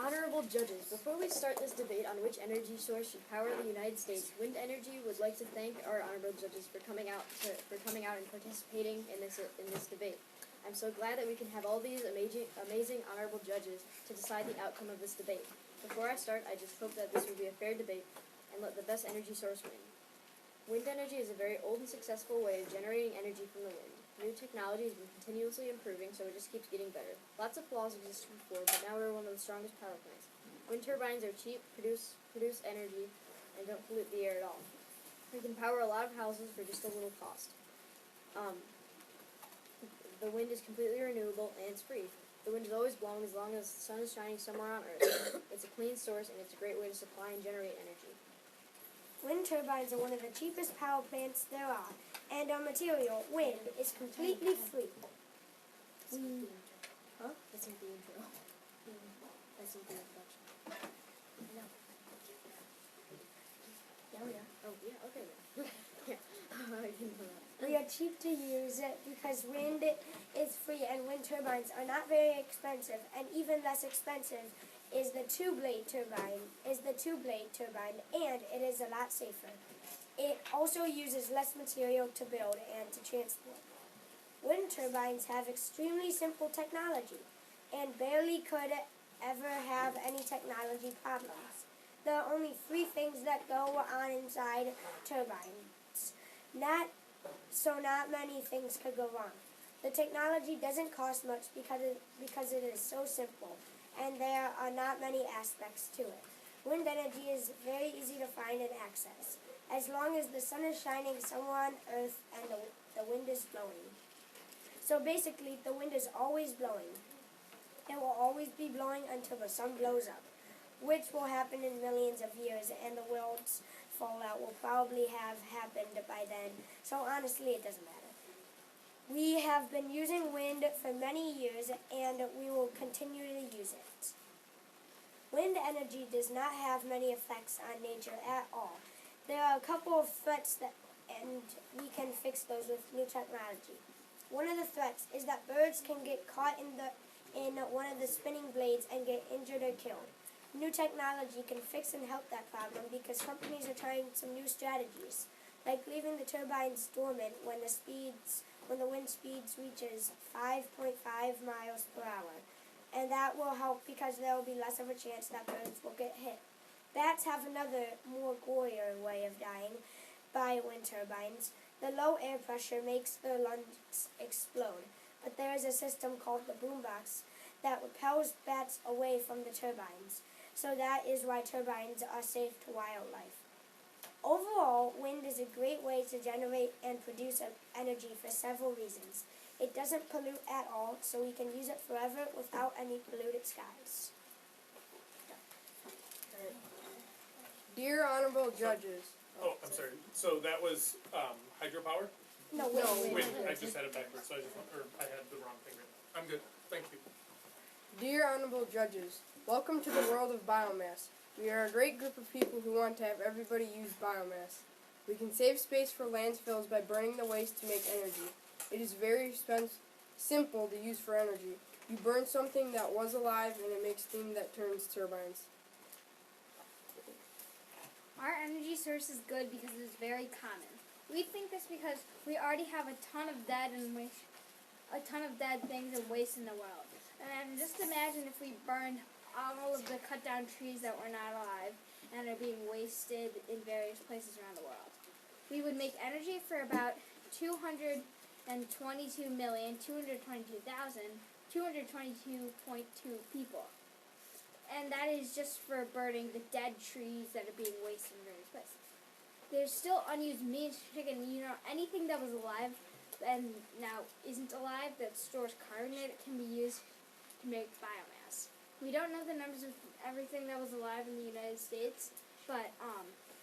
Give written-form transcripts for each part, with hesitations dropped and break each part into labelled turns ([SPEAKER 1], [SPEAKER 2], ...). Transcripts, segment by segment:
[SPEAKER 1] Honorable judges, before we start this debate on which energy source should power the United States, Wind Energy would like to thank our honorable judges for coming out and participating in this debate. I'm so glad that we can have all these amazing honorable judges to decide the outcome of this debate. Before I start, I just hope that this will be a fair debate and let the best energy source win. Wind energy is a very old and successful way of generating energy from the wind. New technology has been continuously improving, so it just keeps getting better. Lots of flaws existed before, but now we're one of the strongest power plants. Wind turbines are cheap, produce energy, and don't pollute the air at all. We can power a lot of houses for just a little cost. The wind is completely renewable and it's free. The wind is always blowing as long as the sun is shining somewhere on Earth. It's a clean source and it's a great way to supply and generate energy.
[SPEAKER 2] Wind turbines are one of the cheapest power plants there are, and our material, wind, is completely free.
[SPEAKER 1] That's not the intro. That's not the introduction. No. Oh yeah. Oh yeah. Okay. Yeah. I didn't know that.
[SPEAKER 2] We are cheap to use because wind is free and wind turbines are not very expensive, and even less expensive is the two-blade turbine, and it is a lot safer. It also uses less material to build and to transport. Wind turbines have extremely simple technology and barely could ever have any technology problems. There are only 3 things that go on inside turbines. Not many things could go wrong. The technology doesn't cost much because it is so simple, and there are not many aspects to it. Wind energy is very easy to find and access, as long as the sun is shining somewhere on Earth and the wind is blowing. So basically, the wind is always blowing. It will always be blowing until the sun blows up, which will happen in millions of years, and the world's fallout will probably have happened by then, so honestly it doesn't matter. We have been using wind for many years, and we will continue to use it. Wind energy does not have many effects on nature at all. There are a couple of threats and we can fix those with new technology. One of the threats is that birds can get caught in one of the spinning blades and get injured or killed. New technology can fix and help that problem because companies are trying some new strategies, like leaving the turbines dormant when the wind speeds reaches 5.5 miles per hour. And that will help because there will be less of a chance that birds will get hit. Bats have another, more gorier way of dying by wind turbines. The low air pressure makes their lungs explode, but there is a system called the boombox that repels bats away from the turbines. So that is why turbines are safe to wildlife. Overall, wind is a great way to generate and produce energy for several reasons. It doesn't pollute at all, so we can use it forever without any polluted skies.
[SPEAKER 3] Dear honorable judges.
[SPEAKER 4] Oh, I'm sorry. So that was hydropower?
[SPEAKER 2] No,
[SPEAKER 3] wind.
[SPEAKER 4] Wind. I just had it backwards, so I had the wrong thing written. I'm good. Thank you.
[SPEAKER 3] Dear honorable judges, welcome to the world of biomass. We are a great group of people who want to have everybody use biomass. We can save space for landfills by burning the waste to make energy. It is very simple to use for energy. You burn something that was alive and it makes steam that turns turbines.
[SPEAKER 5] Our energy source is good because it is very common. We think this because we already have a ton of dead things and waste in the world. And just imagine if we burned all of the cut down trees that were not alive and are being wasted in various places around the world. We would make energy for about 222,222,222.2 people. And that is just for burning the dead trees that are being wasted in various places. There's still unused meat, chicken, anything that was alive and now isn't alive that stores carbon in it can be used to make biomass. We don't know the numbers of everything that was alive in the United States, but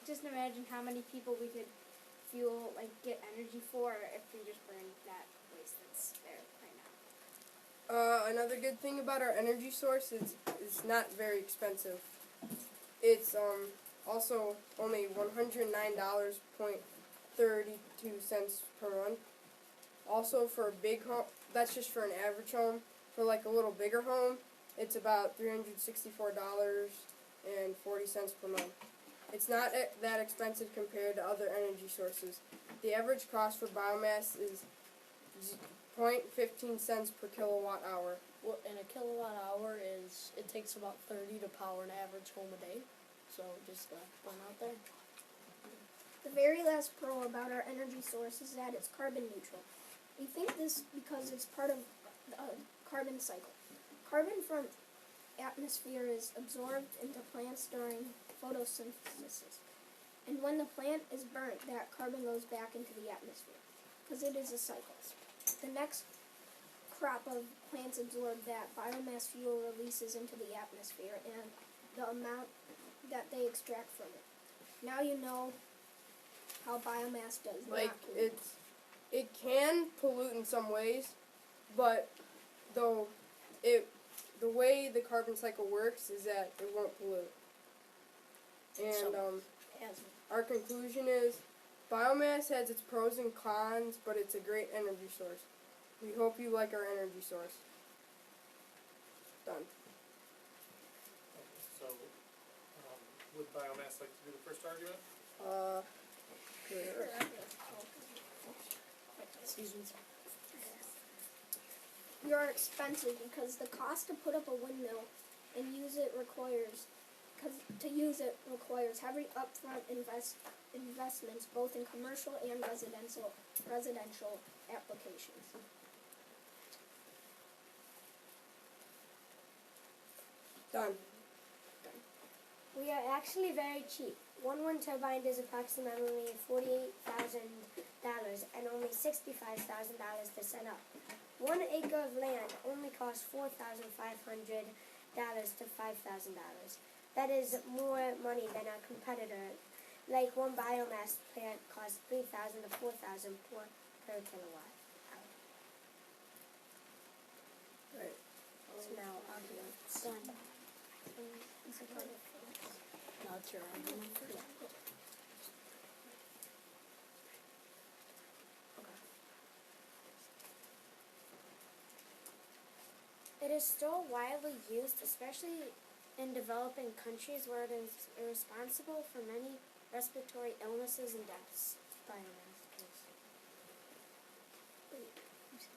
[SPEAKER 5] just imagine how many people we could fuel, get energy for if we just burned that waste that's there right now.
[SPEAKER 3] Another good thing about our energy source is it's not very expensive. It's also only $109.32 per month. Also for a big home, that's just for an average home. For like a little bigger home, it's about $364.40 per month. It's not that expensive compared to other energy sources. The average cost for biomass is 0.15 cents per kilowatt hour.
[SPEAKER 6] Well, and a kilowatt hour is, it takes about 30 to power an average home a day. So just one out there.
[SPEAKER 7] The very last pro about our energy source is that it's carbon neutral. We think this because it's part of the carbon cycle. Carbon from atmosphere is absorbed into plants during photosynthesis. And when the plant is burnt, that carbon goes back into the atmosphere because it is a cycle. The next crop of plants absorb that biomass fuel releases into the atmosphere and the amount that they extract from it. Now you know how biomass does
[SPEAKER 3] Like
[SPEAKER 7] not pollute.
[SPEAKER 3] it can pollute in some ways, but the way the carbon cycle works is that it won't pollute. And our conclusion is biomass has its pros and cons, but it's a great energy source. We hope you like our energy source. Done.
[SPEAKER 4] So, would biomass like to do the first argument?
[SPEAKER 3] Sure.
[SPEAKER 6] Seasons.
[SPEAKER 7] We are expensive because the cost to put up a windmill and use it requires heavy upfront investments both in commercial and residential applications.
[SPEAKER 3] Done.
[SPEAKER 2] We are actually very cheap. One wind turbine is approximately $48,000 and only $65,000 to set up. 1 acre of land only costs $4,500 to $5,000. That is more money than our competitor. Like one biomass plant costs $3,000 to $4,000 per kilowatt hour.
[SPEAKER 3] Right.
[SPEAKER 2] So now arguments.
[SPEAKER 6] Done. Now it's your argument.
[SPEAKER 8] It is still widely used, especially in developing countries where it is responsible for many respiratory illnesses and deaths.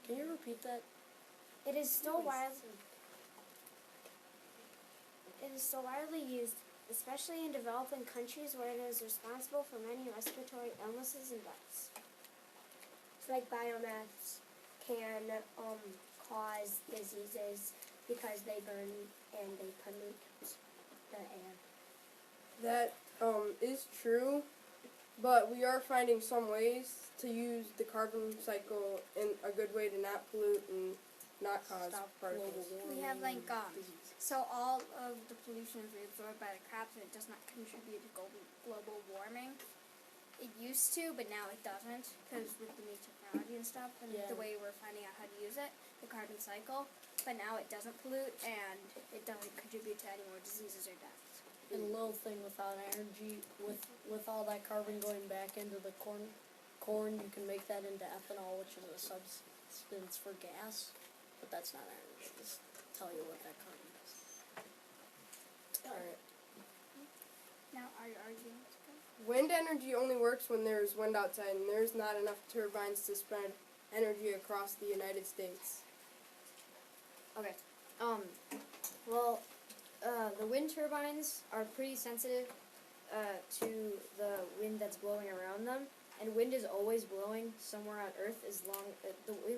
[SPEAKER 6] Can you repeat that?
[SPEAKER 8] It is still widely used, especially in developing countries where it is responsible for many respiratory illnesses and deaths.
[SPEAKER 2] It's like biomass can cause diseases because they burn and they pollute the air.
[SPEAKER 3] That is true, but we are finding some ways to use the carbon cycle in a good way to not pollute and not cause
[SPEAKER 6] Stop
[SPEAKER 3] particles.
[SPEAKER 6] global warming.
[SPEAKER 5] We have like
[SPEAKER 6] disease.
[SPEAKER 5] so all of the pollution is reabsorbed by the crops and it does not contribute to global warming. It used to, but now it doesn't because with the new technology and stuff and
[SPEAKER 6] Yeah.
[SPEAKER 5] the way we're finding out how to use it, the carbon cycle. But now it doesn't pollute and it doesn't contribute to any more diseases or deaths.
[SPEAKER 6] And a little thing without energy, with all that carbon going back into the corn, you can make that into ethanol, which is a substance for gas, but that's not energy. Just tell you what that carbon is.
[SPEAKER 3] Alright.
[SPEAKER 5] Now are your arguments good?
[SPEAKER 3] Wind energy only works when there's wind outside, and there's not enough turbines to spread energy across the United States.
[SPEAKER 1] Okay. The wind turbines are pretty sensitive to the wind that's blowing around them, and wind is always blowing somewhere on Earth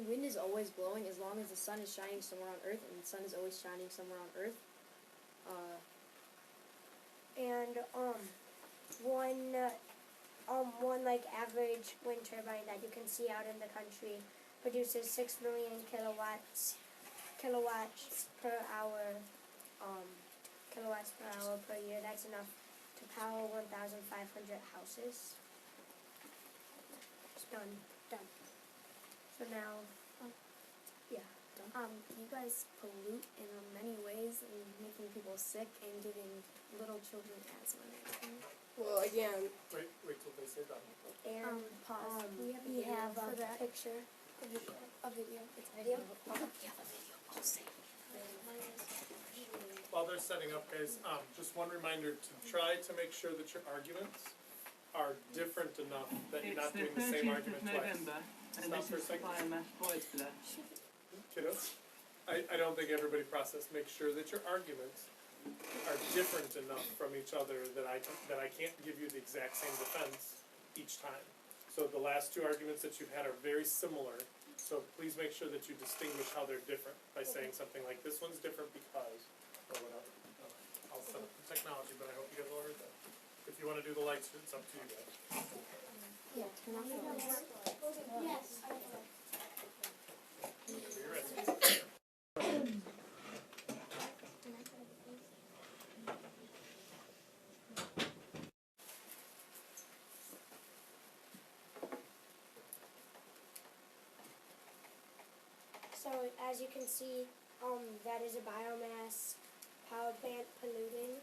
[SPEAKER 1] wind is always blowing as long as the sun is shining somewhere on Earth, and the sun is always shining somewhere on Earth.
[SPEAKER 2] One like average wind turbine that you can see out in the country produces 6 million kilowatts per hour per year. That's enough to power 1,500 houses. It's done. So now,
[SPEAKER 8] You guys pollute in many ways and making people sick and giving little children asthma.
[SPEAKER 3] Well, again,
[SPEAKER 4] Wait till they say done.
[SPEAKER 2] and
[SPEAKER 8] Pause.
[SPEAKER 2] we have
[SPEAKER 8] for
[SPEAKER 2] a
[SPEAKER 8] that.
[SPEAKER 2] picture.
[SPEAKER 8] A video. It's a video. Oh, yeah, a video. I'll say.
[SPEAKER 4] they're setting up, guys, just one reminder to try to make sure that your arguments are different enough that you're
[SPEAKER 9] It's
[SPEAKER 4] not
[SPEAKER 9] the
[SPEAKER 4] doing the same
[SPEAKER 9] 13th
[SPEAKER 4] argument
[SPEAKER 9] of
[SPEAKER 4] twice.
[SPEAKER 9] November, and
[SPEAKER 4] Stop
[SPEAKER 9] this
[SPEAKER 4] for a
[SPEAKER 9] is the
[SPEAKER 4] second.
[SPEAKER 9] biomass voice blast.
[SPEAKER 4] Kiddos, I don't think everybody processed. Make sure that your arguments are different enough from each other that I can't give you the exact same defense each time. So the last two arguments that you've had are very similar, so please make sure that you distinguish how they're different by saying something like, this one's different because, or whatever. I'll set up the technology, but I hope you guys all heard that. If you wanna do the lights, it's up to you guys. You're ready.
[SPEAKER 8] So as you can see, that is a biomass power plant polluting.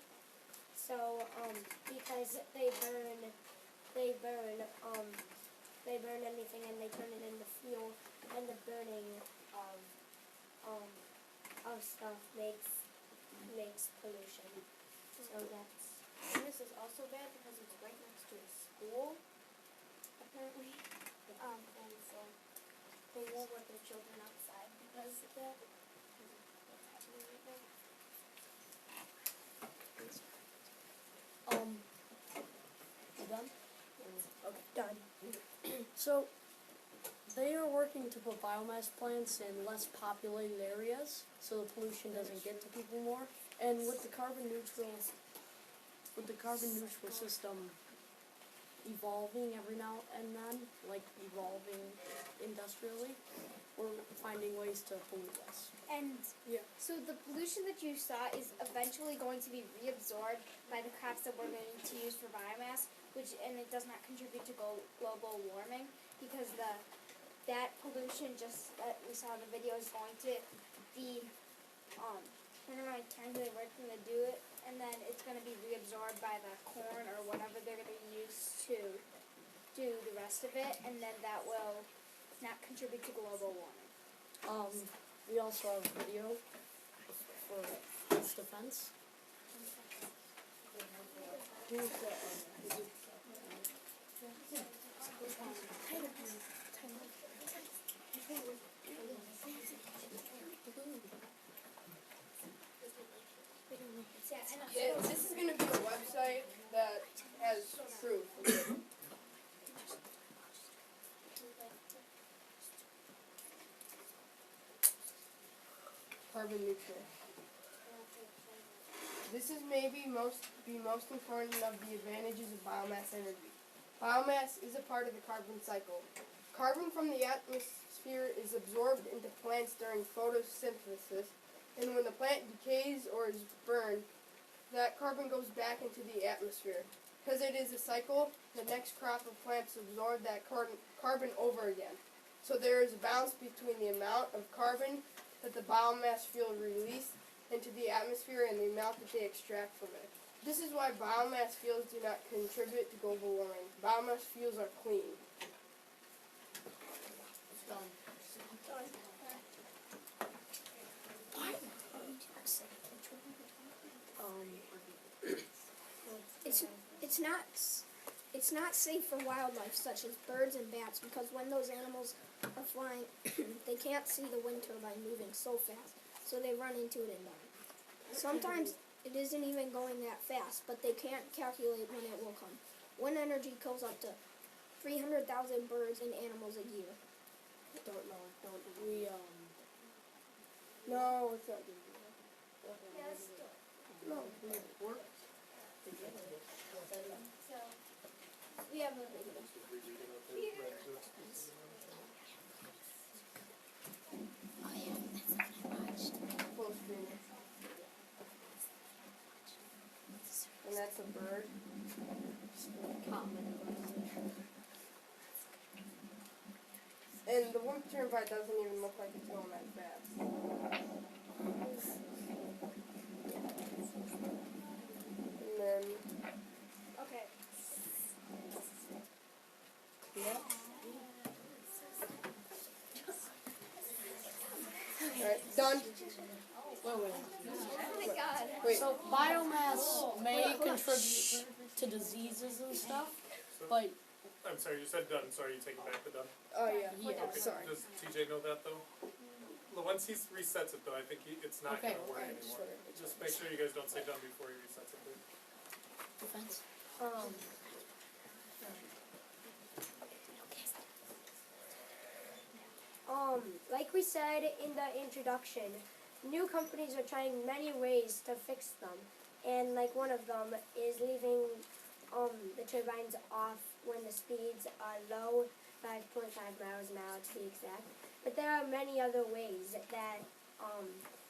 [SPEAKER 8] So because they burn anything and they turn it into fuel, and the burning of stuff makes pollution. So that's, and this is also bad because it's right next to a school, apparently. And so they won't let their children outside because of that. What's happening right now.
[SPEAKER 6] You done? Okay.
[SPEAKER 7] Done.
[SPEAKER 6] So, they are working to put biomass plants in less populated areas, so the pollution doesn't get to people more. And with the carbon neutral system evolving every now and then, like evolving industrially, we're finding ways to pollute less.
[SPEAKER 5] And
[SPEAKER 3] Yeah.
[SPEAKER 5] so the pollution that you saw is eventually going to be reabsorbed by the crops that we're going to use for biomass, and it does not contribute to global warming because that pollution just that we saw in the video is going to be whenever I turn to the right thing to do it, and then it's going to be reabsorbed by the corn or whatever they're going to use to do the rest of it, and then that will not contribute to global warming.
[SPEAKER 6] We also have video for its defense.
[SPEAKER 3] Yeah, this is gonna be a website that has proof. Carbon neutral. This is maybe the most important of the advantages of biomass energy. Biomass is a part of the carbon cycle. Carbon from the atmosphere is absorbed into plants during photosynthesis, and when the plant decays or is burned, that carbon goes back into the atmosphere. Because it is a cycle, the next crop of plants absorb that carbon over again. So there is a balance between the amount of carbon that the biomass field release into the atmosphere and the amount that they extract from it. This is why biomass fields do not contribute to global warming. Biomass fuels are clean.
[SPEAKER 7] It's not safe for wildlife such as birds and bats because when those animals are flying, they can't see the wind turbine moving so fast, so they run into it and die. Sometimes it isn't even going that fast, but they can't calculate when it will come. Wind energy kills up to 300,000 birds and animals a year.
[SPEAKER 6] Don't know. We
[SPEAKER 3] No, it's not good.
[SPEAKER 6] no. We work.
[SPEAKER 5] So we have a
[SPEAKER 3] Full screen. And that's a bird. And the wind turbine doesn't even look like it's going that fast. And then,
[SPEAKER 5] okay.
[SPEAKER 3] alright, Done. Wait.
[SPEAKER 6] So biomass may contribute to diseases and stuff, but
[SPEAKER 4] I'm sorry, you said done, sorry, you take it back to done.
[SPEAKER 3] Oh yeah.
[SPEAKER 6] yeah.
[SPEAKER 4] Okay,
[SPEAKER 3] Sorry.
[SPEAKER 4] does TJ know that though? Once he resets it though, I think it's not
[SPEAKER 6] Okay,
[SPEAKER 4] gonna work
[SPEAKER 3] alright,
[SPEAKER 4] anymore.
[SPEAKER 3] sure.
[SPEAKER 4] Just make sure you guys don't say done before he resets it, please.
[SPEAKER 6] Defense.
[SPEAKER 2] Like we said in the introduction, new companies are trying many ways to fix them, and like one of them is leaving the turbines off when the speeds are low, 5.5 miles an hour to be exact. But there are many other ways that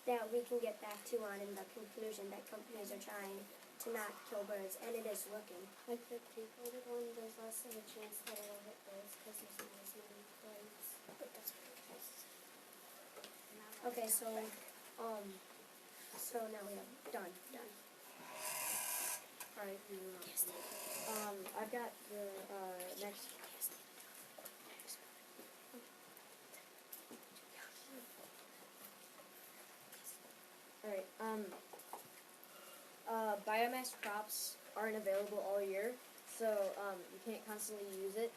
[SPEAKER 2] that we can get back to on in the conclusion that companies are trying to not kill birds, and it is working.
[SPEAKER 8] Like the pre-folded one, there's less of a chance that it'll hit birds because there's not as many blades. But that's pretty close.
[SPEAKER 2] Okay, so now we have done.
[SPEAKER 1] Alright, I've got the, next. Alright, biomass crops aren't available all year, so, you can't constantly use it.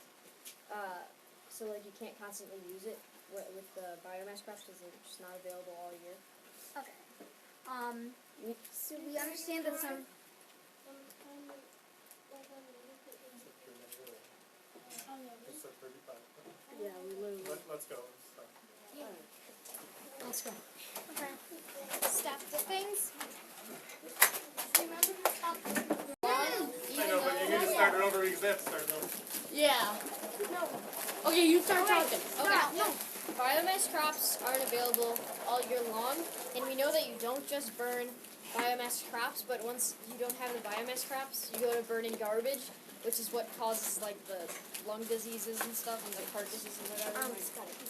[SPEAKER 1] So like you can't constantly use it with the biomass crops because they're just not available all year.
[SPEAKER 5] Okay. So we understand that some.
[SPEAKER 4] It's at 35.
[SPEAKER 6] Yeah, we literally.
[SPEAKER 4] Let's go.
[SPEAKER 6] Let's go.
[SPEAKER 5] Okay. Stop the things. Remember
[SPEAKER 4] I know, but you need to start it over because they have to start it over.
[SPEAKER 6] Yeah. Okay, you start talking.
[SPEAKER 1] Okay, no. Biomass crops aren't available all year long, and we know that you don't just burn biomass crops, but once you don't have the biomass crops, you go to burning garbage, which is what causes like the lung diseases and stuff, and the heart disease and whatever.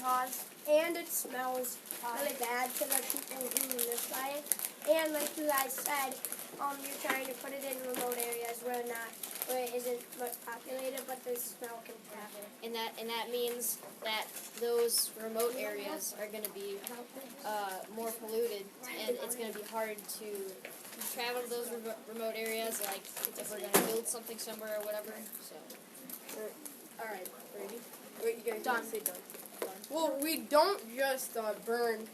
[SPEAKER 2] Pause. And it smells really bad to the people who live by it. And like you guys said, you're trying to put it in remote areas where it isn't much populated, but the smell can happen.
[SPEAKER 1] And that means that those remote areas are going to be more polluted, and it's going to be hard to travel to those remote areas, like if we're going to build something somewhere or whatever. So.
[SPEAKER 6] Alright, Brady.
[SPEAKER 3] Wait, you guys
[SPEAKER 6] Done.
[SPEAKER 3] didn't say done. Well, we don't just burn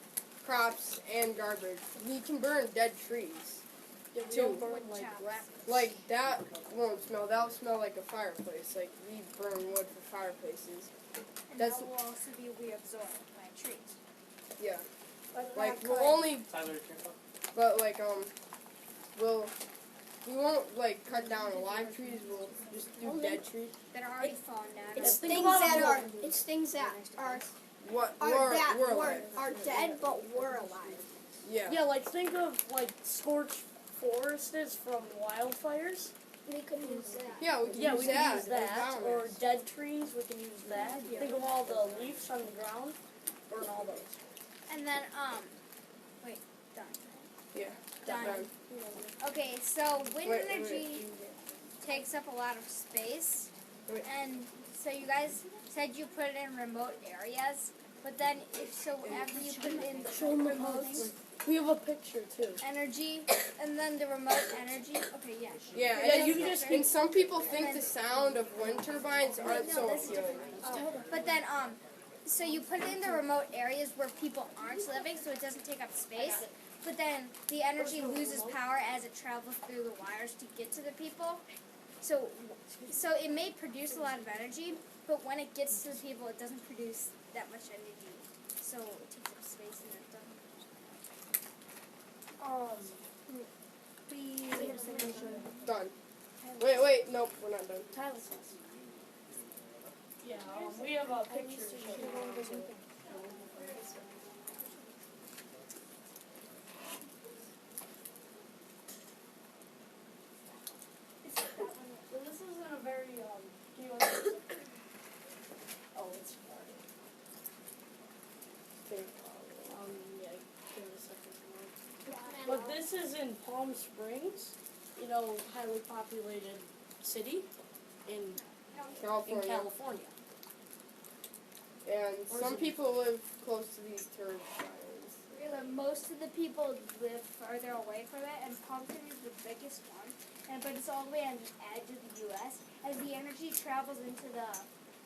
[SPEAKER 3] crops and garbage. We can burn dead trees.
[SPEAKER 6] Yeah, we
[SPEAKER 3] Two.
[SPEAKER 6] don't burn like rap.
[SPEAKER 3] Like that won't smell. That'll smell like a fireplace. Like we burn wood for fireplaces.
[SPEAKER 8] And
[SPEAKER 3] That's
[SPEAKER 8] that will also be reabsorbed by trees.
[SPEAKER 3] yeah.
[SPEAKER 2] But
[SPEAKER 3] Like
[SPEAKER 2] not
[SPEAKER 3] we'll
[SPEAKER 2] good.
[SPEAKER 3] only,
[SPEAKER 4] Tyler, you can't talk.
[SPEAKER 3] but like we won't like cut down live trees. We'll just do dead trees.
[SPEAKER 8] That are already fallen down.
[SPEAKER 7] It's
[SPEAKER 6] Think
[SPEAKER 7] things
[SPEAKER 6] about
[SPEAKER 7] that
[SPEAKER 6] it.
[SPEAKER 7] are it's things that are
[SPEAKER 3] What
[SPEAKER 7] that
[SPEAKER 3] we're
[SPEAKER 7] were
[SPEAKER 3] alive.
[SPEAKER 7] are dead but were alive.
[SPEAKER 3] Yeah.
[SPEAKER 6] Yeah, like think of like scorched forests from wildfires.
[SPEAKER 7] We could use that.
[SPEAKER 3] Yeah, we can
[SPEAKER 6] Yeah,
[SPEAKER 3] use
[SPEAKER 6] we
[SPEAKER 3] that.
[SPEAKER 6] can use that.
[SPEAKER 3] as
[SPEAKER 6] Or
[SPEAKER 3] biomass.
[SPEAKER 6] dead trees, we can use that. Think of all the leaves on the ground. Burn all those.
[SPEAKER 5] And then wait, done.
[SPEAKER 3] Yeah.
[SPEAKER 5] Done.
[SPEAKER 3] Done.
[SPEAKER 5] Okay, so wind
[SPEAKER 3] Wait,
[SPEAKER 5] energy takes up a lot of space,
[SPEAKER 3] Wait.
[SPEAKER 5] and so you guys said you put it in remote areas, but then after you put it in the remote
[SPEAKER 6] We have a picture too.
[SPEAKER 5] energy, and then the remote energy. Okay, yeah.
[SPEAKER 3] Yeah,
[SPEAKER 6] Yeah,
[SPEAKER 3] and,
[SPEAKER 6] you can just-
[SPEAKER 3] and some people think the sound of wind turbines aren't so appealing.
[SPEAKER 5] But then so you put it in the remote areas where people aren't living, so it doesn't take up space. But then the energy loses power as it travels through the wires to get to the people. So it may produce a lot of energy, but when it gets to the people, it doesn't produce that much energy. So it takes up space and it doesn't.
[SPEAKER 3] Done. Wait, nope, we're not done.
[SPEAKER 6] Yeah, we have a picture to show you too. So this isn't a very do you want to oh, it's okay. Yeah, give it a second more. But this is in Palm Springs, highly populated city in
[SPEAKER 3] California.
[SPEAKER 6] California.
[SPEAKER 3] And
[SPEAKER 6] Or
[SPEAKER 3] some
[SPEAKER 6] is it-
[SPEAKER 3] people live close to these turbines.
[SPEAKER 5] most of the people live further away from it, and Pumpkin is the biggest one. But it's all the way on the edge of the U.S. As the energy travels into the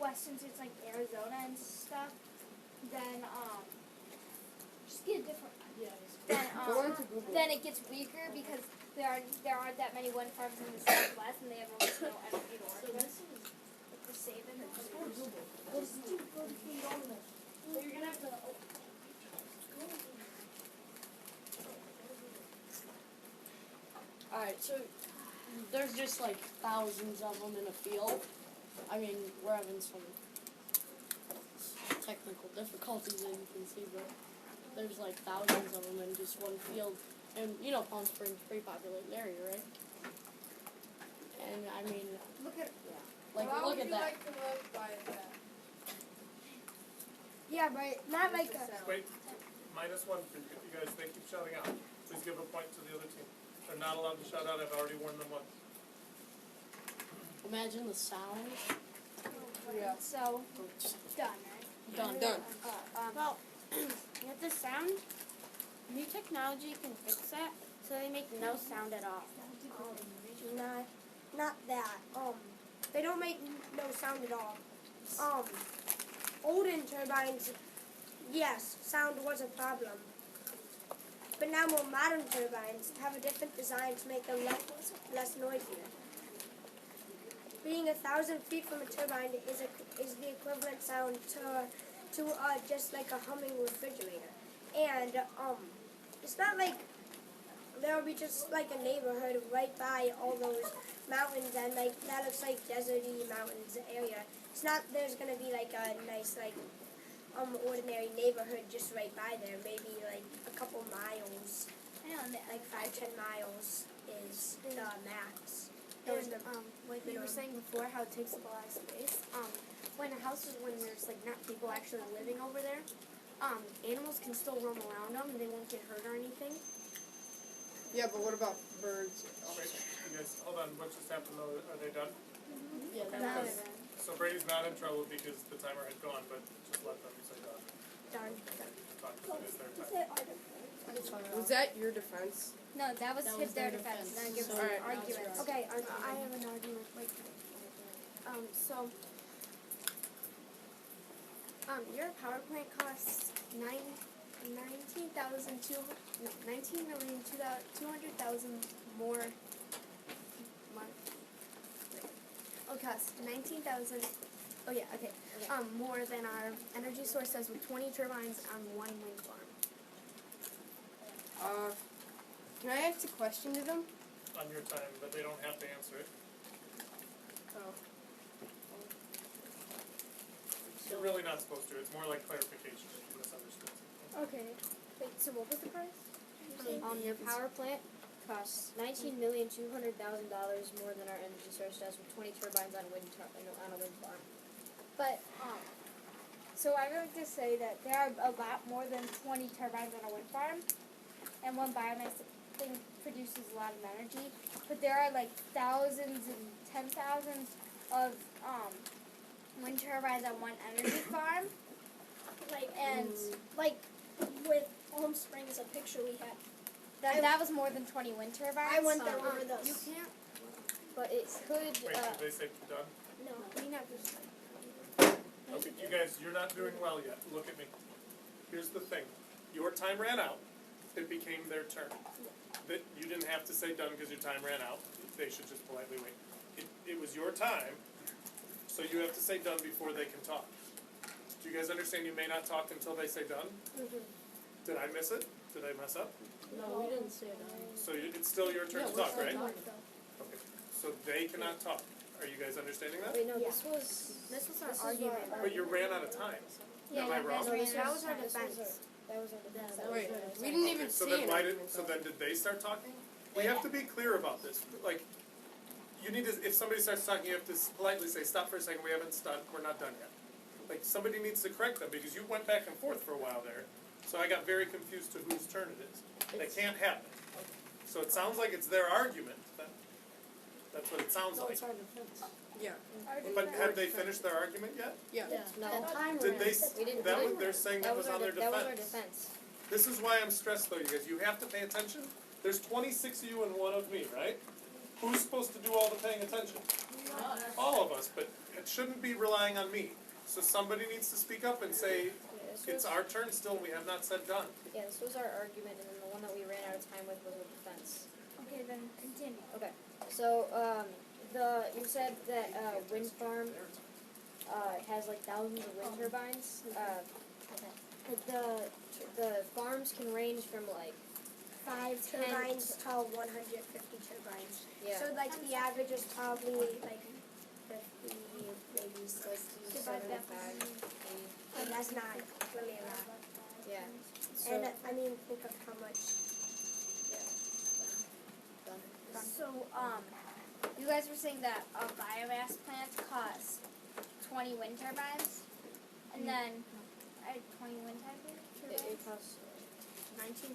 [SPEAKER 5] western states like Arizona and stuff, then just get a different.
[SPEAKER 3] Go on to Google.
[SPEAKER 5] Then it gets weaker because there aren't that many wind farms in the southwest, and they have almost no energy to work with. For saving it.
[SPEAKER 6] You're gonna have to. Alright, so there's just like thousands of them in a field. I mean, we're having some technical difficulties, as you can see, but there's like thousands of them in just one field. And you know, Palm Springs is a pretty populated area, right? And I mean,
[SPEAKER 5] Look at
[SPEAKER 6] like
[SPEAKER 3] How
[SPEAKER 6] look
[SPEAKER 3] would
[SPEAKER 6] at
[SPEAKER 3] you
[SPEAKER 6] that.
[SPEAKER 3] like to live by that?
[SPEAKER 2] Yeah, but not like a.
[SPEAKER 4] Wait, -1 for you. You guys, they keep shouting out. Please give a point to the other team. They're not allowed to shout out. I've already warned them once.
[SPEAKER 6] Imagine the sound.
[SPEAKER 3] Yeah.
[SPEAKER 5] so done, right?
[SPEAKER 6] Done.
[SPEAKER 3] Done.
[SPEAKER 8] Well, with the sound, new technology can fix that, so they make no sound at all.
[SPEAKER 2] Not that. They don't make no sound at all. Olden turbines, yes, sound was a problem. But now more modern turbines have a different design to make them less noisier. Being 1,000 feet from a turbine is the equivalent sound to just like a humming refrigerator. And it's not like there will be just like a neighborhood right by all those mountains, and like that looks like deserty mountains area. It's not there's gonna be like a nice like ordinary neighborhood just right by there. Maybe like a couple miles, like 5-10 miles is the max. Those
[SPEAKER 8] And
[SPEAKER 2] are the
[SPEAKER 8] like you were saying before, how it takes up a lot of space. When a house is when there's like not people actually living over there, animals can still roam around them and they won't get hurt or anything.
[SPEAKER 3] Yeah, but what about birds?
[SPEAKER 4] Wait, you guys, hold on. What just happened though? Are they done?
[SPEAKER 6] Yeah,
[SPEAKER 4] Okay.
[SPEAKER 6] that
[SPEAKER 4] Because- So Brady's not in trouble because the timer had gone, but just let them say done. Talk to it is their time.
[SPEAKER 6] that's fine.
[SPEAKER 3] Was that your defense?
[SPEAKER 5] No, that was
[SPEAKER 6] That
[SPEAKER 5] his
[SPEAKER 6] was
[SPEAKER 5] their
[SPEAKER 6] their
[SPEAKER 5] defense.
[SPEAKER 6] defense.
[SPEAKER 5] Now give
[SPEAKER 6] So
[SPEAKER 5] us
[SPEAKER 3] Alright.
[SPEAKER 5] an argument.
[SPEAKER 6] Now it's
[SPEAKER 8] Okay, I have an argument. Wait. Your power plant costs 19,200,000 more. It costs 19,000. Oh yeah, okay. More than our energy source does with 20 turbines on one wind farm.
[SPEAKER 3] Can I ask a question to them?
[SPEAKER 4] On your time, but they don't have to answer it. You're really not supposed to. It's more like clarification if you misunderstood something.
[SPEAKER 8] Okay. Wait, so what was the price?
[SPEAKER 1] Your power plant costs $19,200,000 more than our energy source does with 20 turbines on a wind farm.
[SPEAKER 5] But so I would like to say that there are a lot more than 20 turbines on a wind farm, and one biomass thing produces a lot of energy. But there are like thousands and 10,000s of wind turbines on one energy farm, and
[SPEAKER 7] Like with Palm Springs, a picture we had.
[SPEAKER 5] that was more than 20 wind turbines.
[SPEAKER 7] I went there over
[SPEAKER 8] You
[SPEAKER 7] those.
[SPEAKER 8] can't.
[SPEAKER 1] But it could,
[SPEAKER 4] Wait, did they say done?
[SPEAKER 7] No.
[SPEAKER 8] We not just.
[SPEAKER 4] Okay, you guys, you're not doing well yet. Look at me. Here's the thing. Your time ran out. It became their turn. That you didn't have to say done because your time ran out. They should just politely wait. It was your time, so you have to say done before they can talk. Do you guys understand you may not talk until they say done? Did I miss it? Did I mess up?
[SPEAKER 6] No, we didn't say that.
[SPEAKER 4] So it's still your turn
[SPEAKER 6] Yeah,
[SPEAKER 4] to
[SPEAKER 6] we're
[SPEAKER 4] talk,
[SPEAKER 6] still
[SPEAKER 4] right?
[SPEAKER 6] talking.
[SPEAKER 4] Okay. So they cannot talk. Are you guys understanding that?
[SPEAKER 1] wait, no,
[SPEAKER 7] Yeah.
[SPEAKER 1] this was
[SPEAKER 8] Our argument.
[SPEAKER 4] But you ran out of time.
[SPEAKER 5] Yeah,
[SPEAKER 4] Am I wrong?
[SPEAKER 1] No, this
[SPEAKER 8] That
[SPEAKER 1] was
[SPEAKER 8] was our
[SPEAKER 1] this was
[SPEAKER 8] defense.
[SPEAKER 1] That was our defense. That was
[SPEAKER 3] Wait,
[SPEAKER 1] our
[SPEAKER 3] we
[SPEAKER 1] defense.
[SPEAKER 3] didn't even
[SPEAKER 4] So
[SPEAKER 3] see
[SPEAKER 4] then
[SPEAKER 3] it.
[SPEAKER 4] why didn't, so then did they start talking? We have to be clear about this. Like, you need to, if somebody starts talking, you have to politely say, stop for a second, we haven't started, we're not done yet. Like, somebody needs to correct them because you went back and forth for a while there. So I got very confused to whose turn it is. That can't happen. So it sounds like it's their argument. That's what it sounds
[SPEAKER 6] No,
[SPEAKER 4] like.
[SPEAKER 6] it's our defense.
[SPEAKER 3] Yeah.
[SPEAKER 4] But have they finished their argument yet?
[SPEAKER 3] Yeah.
[SPEAKER 1] No,
[SPEAKER 4] Did they,
[SPEAKER 1] we didn't.
[SPEAKER 4] that was, they're saying that was on their
[SPEAKER 1] That was our
[SPEAKER 4] defense.
[SPEAKER 1] defense.
[SPEAKER 4] This is why I'm stressed though, you guys. You have to pay attention. There's 26 of you and 1 of me, right? Who's supposed to do all the paying attention? All of us, but it shouldn't be relying on me. So somebody needs to speak up and say, it's our turn still, we have not said done.
[SPEAKER 1] Yeah, this was our argument, and then the one that we ran out of time with was a defense.
[SPEAKER 5] Okay, then continue.
[SPEAKER 1] Okay, so, you said that, wind farm, has like thousands of wind turbines. The farms can range from like,
[SPEAKER 2] 5 turbines to 150 turbines.
[SPEAKER 1] yeah,
[SPEAKER 2] So like the average is probably like 50, maybe 60,
[SPEAKER 5] Divide that
[SPEAKER 2] 75.
[SPEAKER 5] by
[SPEAKER 2] But that's not really a lot.
[SPEAKER 1] yeah. So,
[SPEAKER 2] And I mean, think of how much.
[SPEAKER 5] So, you guys were saying that a biomass plant costs 20 wind turbines, and then 20 wind turbines.
[SPEAKER 1] it costs
[SPEAKER 8] 19,200,000.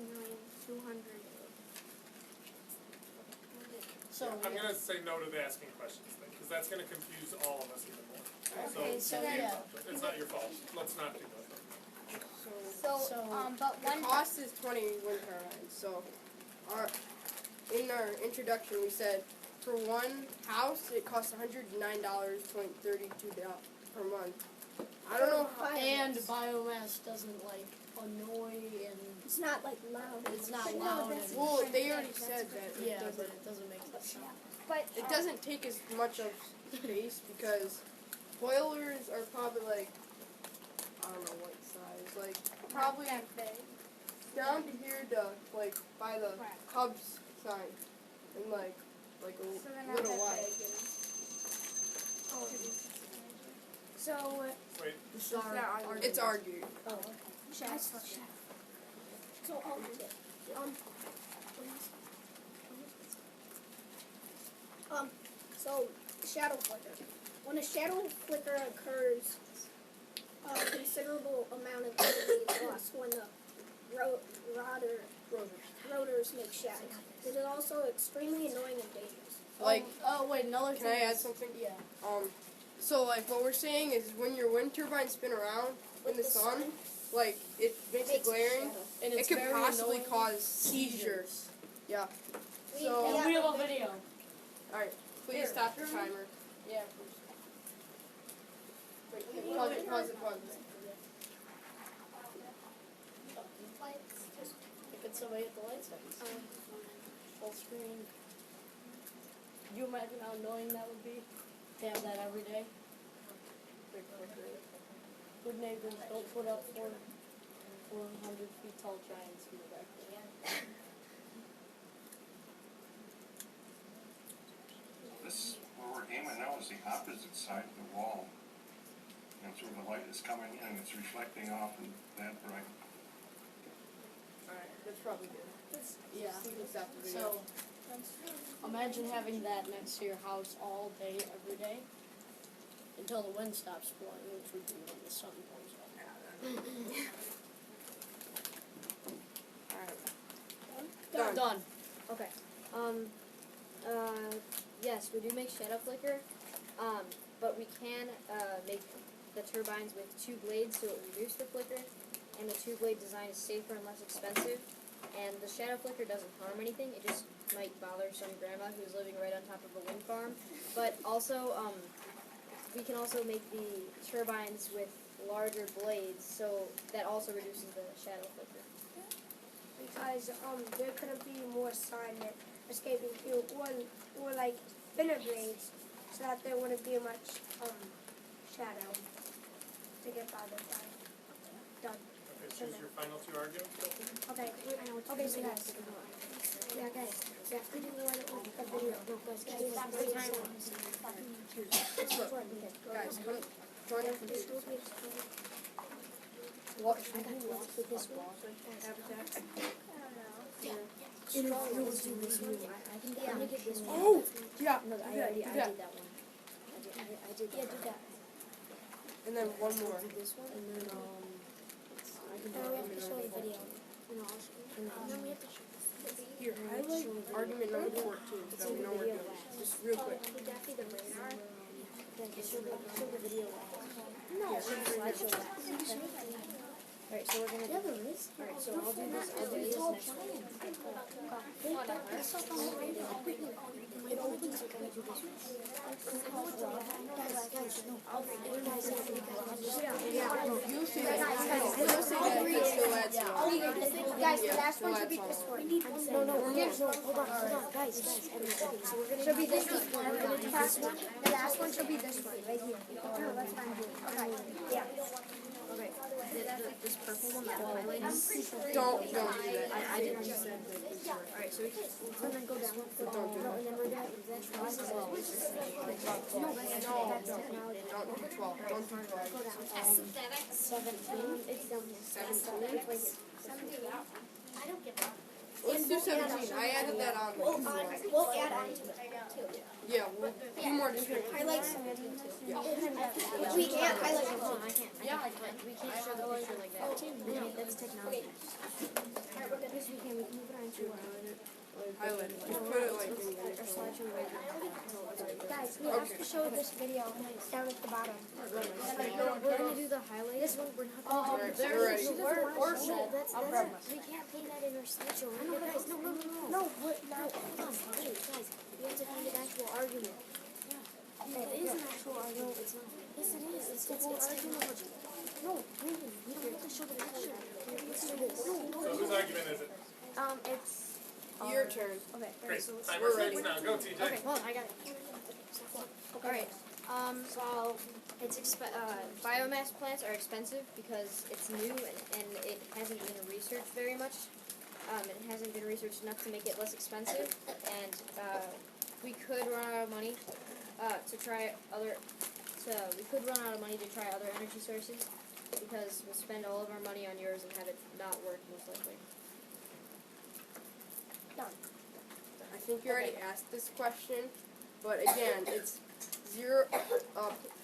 [SPEAKER 6] So,
[SPEAKER 4] I'm gonna say no to the asking questions thing, because that's gonna confuse all of us even more.
[SPEAKER 5] Okay, so then,
[SPEAKER 4] It's not your fault. Let's not do that.
[SPEAKER 5] but
[SPEAKER 3] The
[SPEAKER 5] one.
[SPEAKER 3] cost is 20 wind turbines. So, in our introduction, we said for one house it costs $109.32 per month. I don't know how.
[SPEAKER 6] and biomass doesn't like annoy and
[SPEAKER 7] It's not like loud.
[SPEAKER 6] it's not
[SPEAKER 7] No,
[SPEAKER 6] loud
[SPEAKER 7] that's-
[SPEAKER 6] and
[SPEAKER 3] Well, they already said that.
[SPEAKER 6] yeah, but it doesn't make sense.
[SPEAKER 5] But
[SPEAKER 3] It doesn't take as much of space because boilers are probably like, I don't know what size, like probably down to here to like by the Cubs sign and like
[SPEAKER 5] so
[SPEAKER 3] a
[SPEAKER 5] they're not
[SPEAKER 3] little
[SPEAKER 5] that
[SPEAKER 3] wide.
[SPEAKER 5] big.
[SPEAKER 2] So
[SPEAKER 4] Wait,
[SPEAKER 6] It's our argument.
[SPEAKER 3] It's argued.
[SPEAKER 1] oh, okay.
[SPEAKER 7] So so shadow flicker. When a shadow flicker occurs, a considerable amount of energy is lost when the rotors make shadows. It is also extremely annoying and dangerous.
[SPEAKER 3] Like,
[SPEAKER 6] oh wait, another
[SPEAKER 3] can
[SPEAKER 6] thing.
[SPEAKER 3] I add
[SPEAKER 6] is-
[SPEAKER 3] something?
[SPEAKER 6] Yeah.
[SPEAKER 3] So like what we're saying is when your wind turbines spin around in the sun, like it makes it glaring.
[SPEAKER 6] And
[SPEAKER 3] It
[SPEAKER 6] it's
[SPEAKER 3] could
[SPEAKER 6] very
[SPEAKER 3] possibly
[SPEAKER 6] annoying.
[SPEAKER 3] cause seizures. Yeah. So,
[SPEAKER 6] And we have a video.
[SPEAKER 3] alright, please
[SPEAKER 6] Here,
[SPEAKER 3] stop the
[SPEAKER 6] turn-
[SPEAKER 3] timer.
[SPEAKER 6] Yeah.
[SPEAKER 3] Wait, pause it, pause it, pause it.
[SPEAKER 6] If it's somebody at the light settings. Full screen. Could you imagine how annoying that would be? To have that every day? Good neighbors don't put up 400 feet tall giants in the back.
[SPEAKER 9] This, where we're aiming now is the opposite side of the wall. And so the light is coming in and it's reflecting off and that bright.
[SPEAKER 3] Alright, that's probably good.
[SPEAKER 6] Yeah.
[SPEAKER 3] You can stop the video.
[SPEAKER 6] So, imagine having that next to your house all day, every day, until the wind stops blowing, which would be when the sun comes up.
[SPEAKER 3] Done.
[SPEAKER 6] Done.
[SPEAKER 1] Okay. Yes, we do make shadow flicker. But we can make the turbines with 2 blades, so it will reduce the flicker. And the 2-blade design is safer and less expensive. And the shadow flicker doesn't harm anything. It just might bother some grandma who's living right on top of a wind farm. But also, we can also make the turbines with larger blades, so that also reduces the shadow flicker.
[SPEAKER 2] Because there couldn't be more sun escaping through or like thinner blades so that there wouldn't be much shadow to get bothered by. Done.
[SPEAKER 4] Okay, choose your final 2 arguments.
[SPEAKER 2] Okay, okay, so guys. Yeah, guys. Yeah, we do one with the video. No, guys, guys,
[SPEAKER 3] Guys, come join us.
[SPEAKER 2] Watch this wall.
[SPEAKER 1] Interference in this room. I can get this one.
[SPEAKER 3] Oh! Yeah,
[SPEAKER 1] No, I
[SPEAKER 3] do
[SPEAKER 1] already
[SPEAKER 3] that.
[SPEAKER 1] did that one. I did that.
[SPEAKER 2] Yeah, do that.
[SPEAKER 3] And then one more.
[SPEAKER 1] This one.
[SPEAKER 6] And then,
[SPEAKER 1] I can do
[SPEAKER 2] Now we have to show the video.
[SPEAKER 1] then we have to show
[SPEAKER 3] Here, highlight argument number 14 so that we know we're doing. Just real quick.
[SPEAKER 1] Would that be the radar? Show the video. No, slideshow last. Alright, so we're gonna do. Alright, so I'll do this next one.
[SPEAKER 3] You'll see that. You'll see that it still adds up.
[SPEAKER 2] Guys, the
[SPEAKER 3] Yeah,
[SPEAKER 2] last one
[SPEAKER 3] still
[SPEAKER 2] should be
[SPEAKER 3] adds
[SPEAKER 2] this
[SPEAKER 3] up.
[SPEAKER 2] one.
[SPEAKER 1] Hold on, guys, so we're gonna
[SPEAKER 2] Should be this one. The last one should be this one, right here. Okay, yeah.
[SPEAKER 1] Okay, this purple one that highlighted.
[SPEAKER 3] Don't do that.
[SPEAKER 1] I didn't understand. Alright, so we can then go down.
[SPEAKER 3] Don't do that.
[SPEAKER 1] And then we're gonna
[SPEAKER 3] Don't do 12. Don't do 12.
[SPEAKER 5] Aesthetics.
[SPEAKER 1] 17. It's down here.
[SPEAKER 3] 17. Let's do 17. I added that on.
[SPEAKER 2] We'll add on to it.
[SPEAKER 3] Yeah, we'll do more description.
[SPEAKER 2] Highlight 17. We can't highlight 17.
[SPEAKER 1] I can't. Yeah, I can't. We can't show the picture like that. No, that's technology. Yes, we can. We can move it on to
[SPEAKER 3] Highlight it. Just put it like in the
[SPEAKER 1] slideshow right now.
[SPEAKER 2] Guys, we have to show this video down at the bottom.
[SPEAKER 1] We're gonna do the highlight. This one, we're not gonna do
[SPEAKER 3] Alright, you're ready.
[SPEAKER 1] we can't paint that in our slideshow. No, guys, no.
[SPEAKER 2] No, we're not.
[SPEAKER 1] Hold on, wait, guys. We have to find an actual argument. It is an actual argument. It's not. Yes, it is. It's technology. No, really, we don't have to show the picture. Let's do this.
[SPEAKER 4] So whose argument is it?
[SPEAKER 1] It's.
[SPEAKER 3] Your turn.
[SPEAKER 1] Okay,
[SPEAKER 4] Great,
[SPEAKER 1] so let's.
[SPEAKER 4] timer starts now, go TJ.
[SPEAKER 1] Okay, hold on, I got it. Alright, so biomass plants are expensive because it's new and it hasn't been researched very much. It hasn't been researched enough to make it less expensive, and we could run out of money to try other. We could run out of money to try other energy sources because we'll spend all of our money on yours and have it not work most likely.
[SPEAKER 3] I think you already asked this question, but again, it's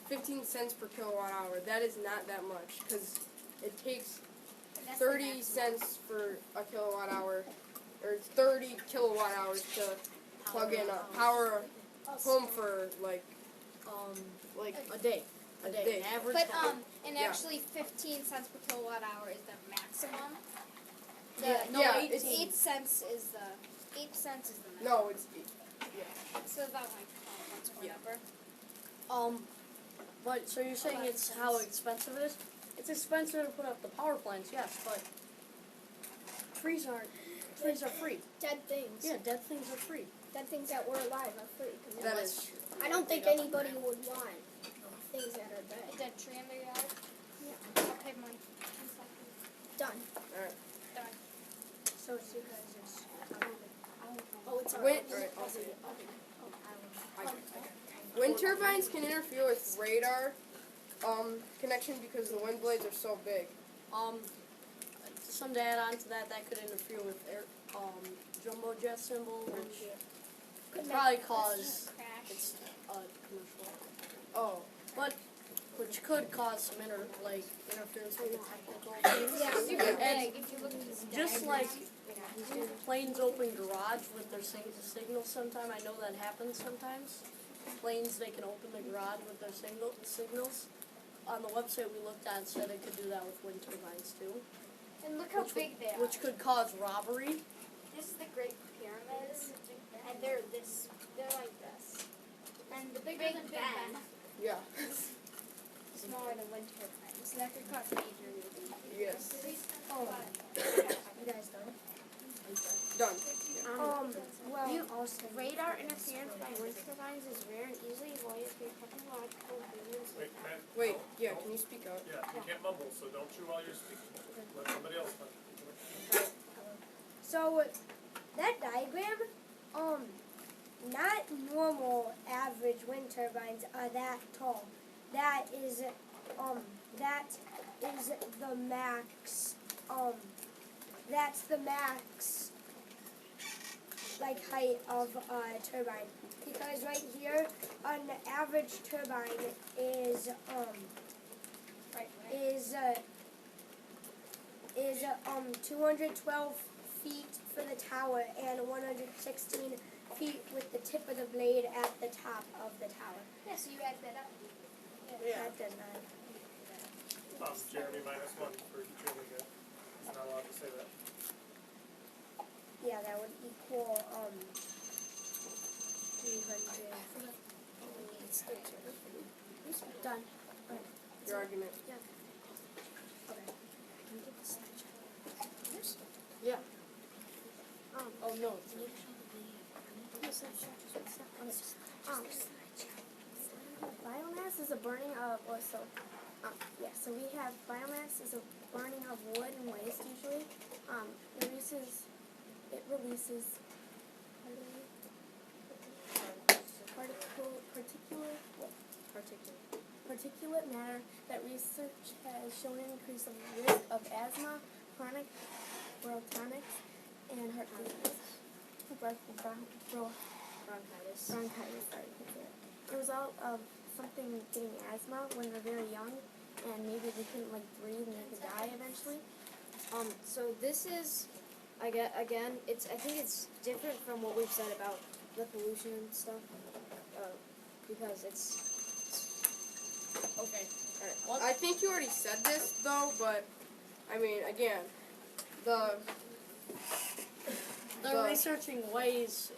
[SPEAKER 3] 15 cents per kilowatt hour. That is not that much because it takes 30 cents for a kilowatt hour, or 30 kilowatt hours to plug in a power home for like
[SPEAKER 6] a day.
[SPEAKER 3] a day.
[SPEAKER 6] An average.
[SPEAKER 5] But and
[SPEAKER 3] Yeah.
[SPEAKER 5] actually 15 cents per kilowatt hour is the maximum.
[SPEAKER 3] Yeah, it's
[SPEAKER 5] 8 cents is the maximum.
[SPEAKER 3] no, it's
[SPEAKER 5] So about like that's one
[SPEAKER 3] Yeah.
[SPEAKER 5] number.
[SPEAKER 6] But so you're saying it's how expensive it is? It's expensive to put up the power plants, yes, but trees are free.
[SPEAKER 7] Dead things.
[SPEAKER 6] Yeah, dead things are free.
[SPEAKER 7] Dead things that were alive are free.
[SPEAKER 3] that is true.
[SPEAKER 7] I don't think anybody would want things that are
[SPEAKER 5] A
[SPEAKER 7] dead.
[SPEAKER 5] dead tree in their yard.
[SPEAKER 7] Yeah.
[SPEAKER 5] I'll pay money.
[SPEAKER 7] Done.
[SPEAKER 3] Alright.
[SPEAKER 2] So it's you guys.
[SPEAKER 7] Oh, it's
[SPEAKER 3] Wind, alright, I'll say it. Wind turbines can interfere with radar connection because the wind blades are so big.
[SPEAKER 6] Some to add on to that, that could interfere with jumbo jet symbol, which could probably cause
[SPEAKER 5] Crash.
[SPEAKER 6] it's commercial,
[SPEAKER 3] Oh,
[SPEAKER 6] but which could cause some interference with the technical things.
[SPEAKER 5] Yeah, super
[SPEAKER 6] And
[SPEAKER 5] big. If you look at this
[SPEAKER 6] just like planes open garage with their signals sometime, I know that happens sometimes. Planes, they can open the garage with their signals. On the website we looked at, said it could do that with wind turbines too,
[SPEAKER 5] and look how big they are.
[SPEAKER 6] which could cause robbery.
[SPEAKER 5] This is the Great Pyramids, and they're like this. And the Big Ben
[SPEAKER 3] yeah.
[SPEAKER 5] is smaller than wind turbines, so that could cause major movement.
[SPEAKER 3] Yes.
[SPEAKER 2] You guys done?
[SPEAKER 3] Done.
[SPEAKER 2] Well,
[SPEAKER 8] Radar interference by wind turbines is rare and easily avoided through technological improvements.
[SPEAKER 4] Wait, Matt,
[SPEAKER 3] Wait, yeah, can you speak up?
[SPEAKER 4] yeah, you can't mumble, so don't chew while you're speaking. Let somebody else talk.
[SPEAKER 2] so that diagram, not normal average wind turbines are that tall. That is the max. That's the max height of a turbine, because right here an average turbine is 212 feet for the tower and 116 feet with the tip of the blade at the top of the tower.
[SPEAKER 5] Yeah, so you add that up.
[SPEAKER 2] That does not.
[SPEAKER 4] Jeremy -1 for choosing it. He's not allowed to say that.
[SPEAKER 2] Yeah, that would equal 300.
[SPEAKER 7] Done.
[SPEAKER 3] Your argument.
[SPEAKER 6] Yeah.
[SPEAKER 7] Um,
[SPEAKER 6] Oh no.
[SPEAKER 7] Biomass is a burning of, so we have biomass is a burning of wood and waste usually. It releases particulate matter that research has shown an increase of risk of asthma, chronic bronchitis, and heart disease. Bronchitis. The result of something getting asthma when they're very young, and maybe they couldn't breathe and they could die eventually.
[SPEAKER 1] So this is, I think it's different from what we've said about the pollution and stuff, because it's
[SPEAKER 6] Okay.
[SPEAKER 1] alright.
[SPEAKER 3] I think you already said this though, but I mean, again,
[SPEAKER 6] They're researching ways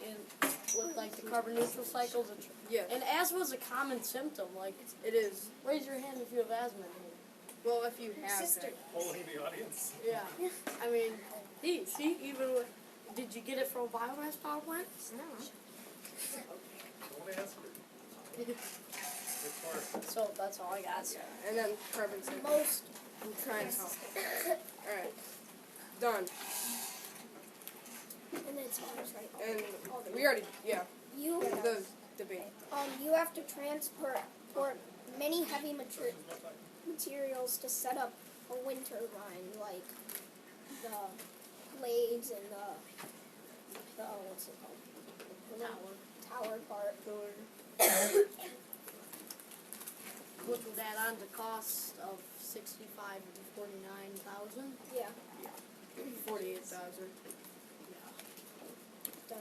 [SPEAKER 6] with the carbon neutral cycles.
[SPEAKER 3] yeah,
[SPEAKER 6] And asthma is a common symptom.
[SPEAKER 3] it is.
[SPEAKER 6] Raise your hand if you have asthma.
[SPEAKER 3] Well, if you have that.
[SPEAKER 4] Polling the audience.
[SPEAKER 6] Yeah. I mean, see, did you get it from a biomass power plant?
[SPEAKER 4] Don't ask her. Rhetorical.
[SPEAKER 6] So that's all I got.
[SPEAKER 3] Yeah, and then carbon cycle.
[SPEAKER 7] Most.
[SPEAKER 3] I'm trying to help. Alright. Done.
[SPEAKER 7] And it's ours, right?
[SPEAKER 3] And we already, yeah,
[SPEAKER 7] You
[SPEAKER 3] the debate.
[SPEAKER 7] you have to transport many heavy materials to set up a wind turbine, like the blades and the what's it called? The tower part.
[SPEAKER 6] Which would add on to cost of $65,000 to $49,000.
[SPEAKER 7] Yeah,
[SPEAKER 3] 48,000.
[SPEAKER 7] done.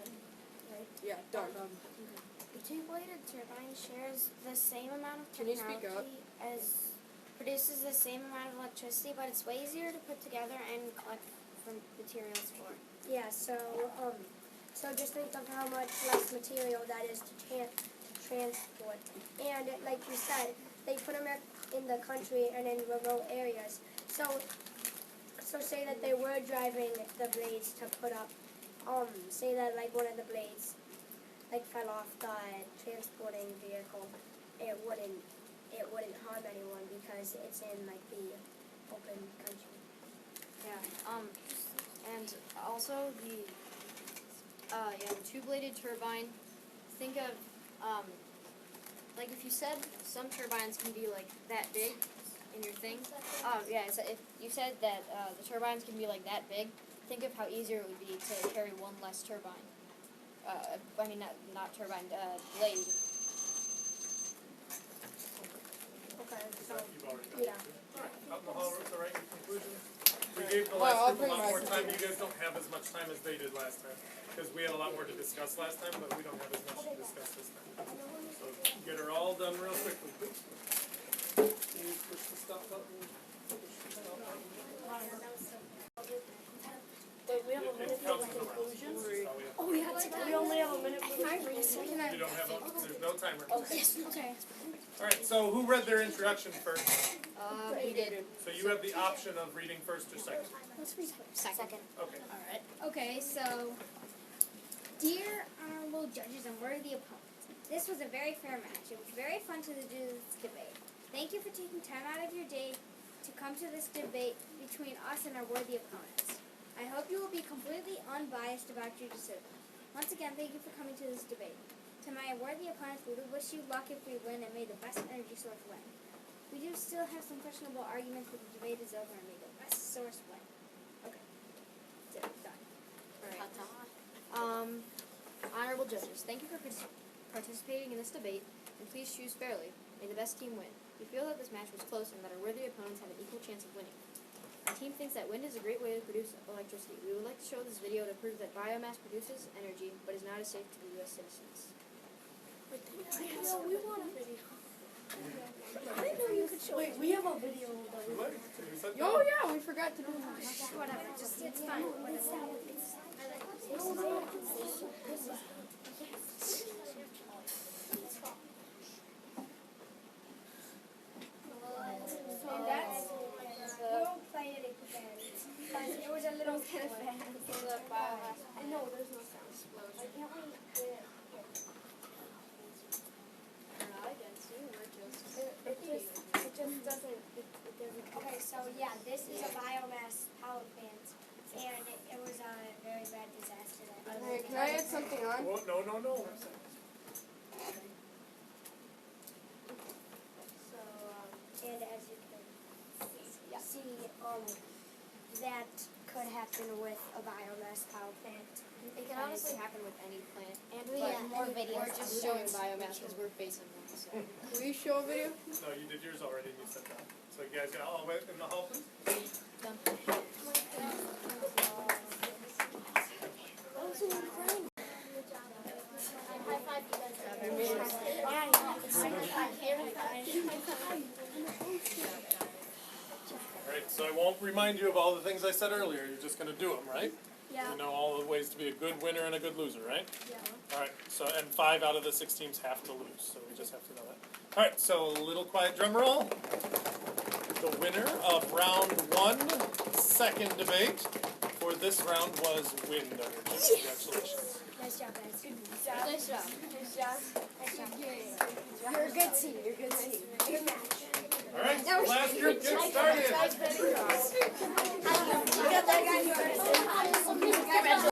[SPEAKER 7] Right.
[SPEAKER 3] Yeah, done.
[SPEAKER 8] The two-bladed turbine shares the same amount of
[SPEAKER 3] Can you speak
[SPEAKER 8] technology as produces the same amount of electricity, but it's way easier to put together and collect from materials for.
[SPEAKER 2] Yeah, so just think of how much less material that is to transport. And like you said, they put them in the country and in remote areas. So say that they were driving the blades to put up, say that one of the blades fell off the transporting vehicle, it wouldn't harm anyone because it's in the open country.
[SPEAKER 1] Yeah. And also the two-bladed turbine. Think of if you said some turbines can be that big in your thing. So if you said that the turbines can be that big, think of how easier it would be to carry one less turbine. Not turbine, blade.
[SPEAKER 2] Okay, so
[SPEAKER 4] You've already got it.
[SPEAKER 2] yeah.
[SPEAKER 4] Out in the hall, the right conclusion? We gave the
[SPEAKER 3] Well, I'll
[SPEAKER 4] last group a
[SPEAKER 3] bring
[SPEAKER 4] lot
[SPEAKER 3] my
[SPEAKER 4] more time.
[SPEAKER 3] computer.
[SPEAKER 4] You guys don't have as much time as they did last time. Because we had a lot more to discuss last time, but we don't have as much to discuss this time. So get her all done real quickly. You push the stop button. Push the stop button.
[SPEAKER 6] Wait, we have a minute
[SPEAKER 4] It
[SPEAKER 6] for
[SPEAKER 4] counts
[SPEAKER 6] the
[SPEAKER 4] as a round.
[SPEAKER 6] conclusion?
[SPEAKER 4] That's all we have.
[SPEAKER 7] Oh yeah,
[SPEAKER 6] We only have a minute for the
[SPEAKER 4] You don't have there's no timer.
[SPEAKER 7] Yes. Okay.
[SPEAKER 4] Alright, so who read their introduction first?
[SPEAKER 1] We did.
[SPEAKER 4] So you have the option of reading first or second.
[SPEAKER 7] Let's read
[SPEAKER 1] Second.
[SPEAKER 4] Okay.
[SPEAKER 6] Alright.
[SPEAKER 5] Okay, so, dear honorable judges and worthy opponents, this was a very fair match. It was very fun to do this debate. Thank you for taking time out of your day to come to this debate between us and our worthy opponents. I hope you will be completely unbiased about your decision. Once again, thank you for coming to this debate. To my worthy opponents, we wish you luck if we win and may the best energy source win. We do still have some questionable arguments, but the debate is over and may the best source win. Okay. Done.
[SPEAKER 1] Honorable judges, thank you for participating in this debate, and please choose fairly. May the best team win. We feel that this match was close and that our worthy opponents have an equal chance of winning. Our team thinks that wind is a great way to produce electricity. We would like to show this video to prove that biomass produces energy, but is not as safe to the U.S. citizens.
[SPEAKER 7] We want a video.
[SPEAKER 6] Wait, we have a video that
[SPEAKER 4] Too late. You said
[SPEAKER 3] Oh
[SPEAKER 4] no.
[SPEAKER 3] yeah, we forgot to do that.
[SPEAKER 5] Whatever, just it's fine.
[SPEAKER 2] And that's, we'll play it again, because it was a little kind of fast.
[SPEAKER 8] I know there's no sound. I can't wait. It just doesn't. It doesn't.
[SPEAKER 2] Okay, so yeah, this is a biomass power plant, and it was a very bad disaster that
[SPEAKER 3] Hey, can I add something on?
[SPEAKER 4] Oh, no, no, no.
[SPEAKER 8] So
[SPEAKER 2] and as you can see, that could happen with a biomass power plant.
[SPEAKER 1] It can honestly happen with any plant.
[SPEAKER 8] and
[SPEAKER 1] But
[SPEAKER 8] more videos.
[SPEAKER 1] we're just showing biomass because we're facing one. So.
[SPEAKER 3] Will you show a video?
[SPEAKER 4] No, you did yours already and you said that. So you guys got all wet in the hall, please?
[SPEAKER 8] High five you
[SPEAKER 4] Alright, so I won't remind you of all the things I said earlier, you're just gonna do them, right?
[SPEAKER 2] Yeah.
[SPEAKER 4] You know all the ways to be a good winner and a good loser, right? Yeah. Alright, so, and 5 out of the 6 teams have to lose, so we just have to know that. Alright, so a little quiet drum roll. The winner of round 1, second debate, for this round was wind energy. Congratulations.
[SPEAKER 2] Nice job, guys.
[SPEAKER 1] Nice job.
[SPEAKER 2] You're a good team. You're a good team. Good match.
[SPEAKER 4] Alright, so last group gets started.
[SPEAKER 2] You got that guy.